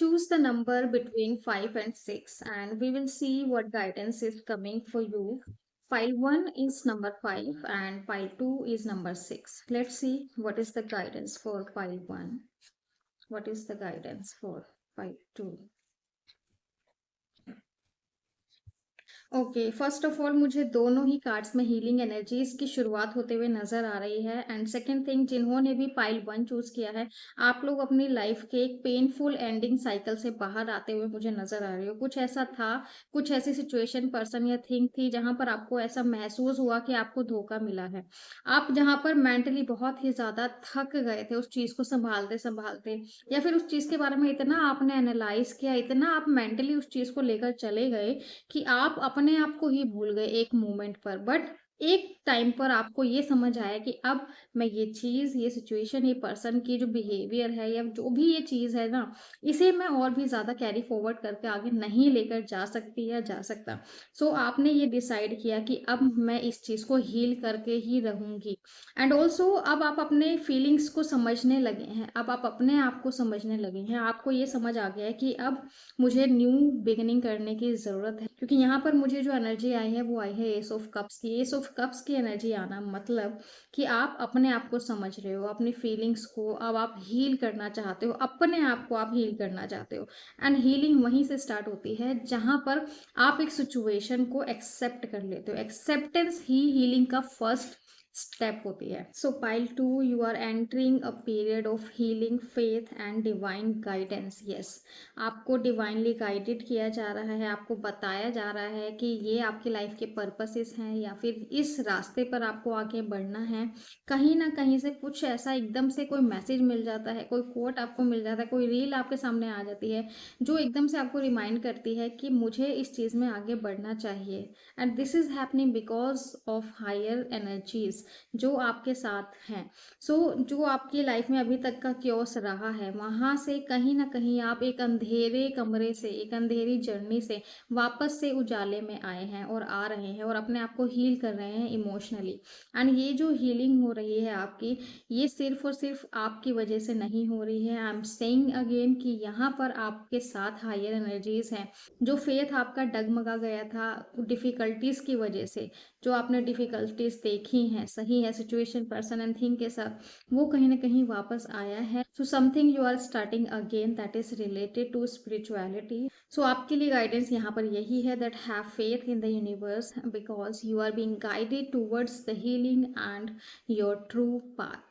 Choose the number between 5 and 6, and we will see what guidance is coming for you. File 1 is number 5, and file 2 is number 6. Let's see what is the guidance for file 1. What is the guidance for file 2? Okay, first of all मुझे दोनों ही cards में healing energies की शुरुआत होते हुए नजर आ रही है। एंड सेकंड थिंग, जिन्होंने भी पाइल 1 चूज किया है, आप लोग अपनी लाइफ के एक पेनफुल एंडिंग साइकिल से बाहर आते हुए मुझे नजर आ रहे हो। कुछ ऐसा था, कुछ ऐसी सिचुएशन, पर्सन या थिंग थी जहां पर आपको ऐसा महसूस हुआ कि आपको धोखा मिला है। आप जहां पर मेंटली बहुत ही ज्यादा थक गए थे उस चीज को संभालते संभालते, या फिर उस चीज के बारे में इतना आपने एनालाइज किया, इतना आप मेंटली उस चीज को लेकर चले गए कि आप अपने आप को ही भूल गए एक मोमेंट पर। बट एक टाइम पर आपको ये समझ आया कि अब मैं ये चीज, ये सिचुएशन, ये पर्सन की जो बिहेवियर है या जो भी ये चीज है ना, इसे मैं और भी ज्यादा कैरी फॉरवर्ड करके आगे नहीं लेकर जा सकती या जा सकता। सो आपने ये डिसाइड किया कि अब मैं इस चीज को हील करके ही रहूंगी। एंड ऑल्सो अब आप अपने फीलिंग्स को समझने लगे हैं, अब आप अपने आप को समझने लगे हैं। आपको ये समझ आ गया है कि अब मुझे न्यू बिगिनिंग करने की ज़रूरत है, क्योंकि यहाँ पर मुझे जो एनर्जी आई है वो आई है एस ऑफ कप्स की। एस ऑफ कप्स की एनर्जी आना मतलब कि आप अपने आप को समझ रहे हो, अपनी फीलिंग्स को अब आप हील करना चाहते हो, अपने आप को आप हील करना चाहते हो। एंड हीलिंग वहीं से स्टार्ट होती है जहां पर आप एक सिचुएशन को एक्सेप्ट कर लेते हो। एक्सेप्टेंस ही हीलिंग का फर्स्ट स्टेप होती है। So pile 2, you are entering a period of healing, faith and divine guidance. Yes, आपको डिवाइनली गाइडेड किया जा रहा है, आपको बताया जा रहा है कि ये आपकी लाइफ के पर्पसेस हैं या फिर इस रास्ते पर आपको आगे बढ़ना है। कहीं ना कहीं से कुछ ऐसा एकदम से कोई मैसेज मिल जाता है, कोई कोट आपको मिल जाता है, कोई रील आपके सामने आ जाती है जो एकदम से आपको रिमाइंड करती है कि मुझे इस चीज़ में आगे बढ़ना चाहिए। And this is happening because of higher energies जो आपके साथ हैं। जो आपकी लाइफ में अभी तक का क्योस रहा है, वहां से कहीं ना कहीं आप एक अंधेरे कमरे से, एक अंधेरी जर्नी से वापस से उजाले में आए हैं और आ रहे हैं और अपने आप को हील कर रहे हैं इमोशनली। एंड ये जो हीलिंग हो रही है आपकी, ये सिर्फ और सिर्फ आपकी वजह से नहीं हो रही है। आई एम सेइंग अगेन कि यहाँ पर आपके साथ हायर एनर्जीज हैं। जो फेथ आपका डगमगा गया था डिफिकल्टीज की वजह से, जो आपने डिफिकल्टीज देखी हैं, सही है, सिचुएशन, पर्सन एंड थिंग के साथ, वो कहीं ना कहीं वापस आया है। So something you are starting again that is related to spirituality. So आपके लिए गाइडेंस यहाँ पर यही है that have faith in the universe because you are being guided towards the healing and your true path.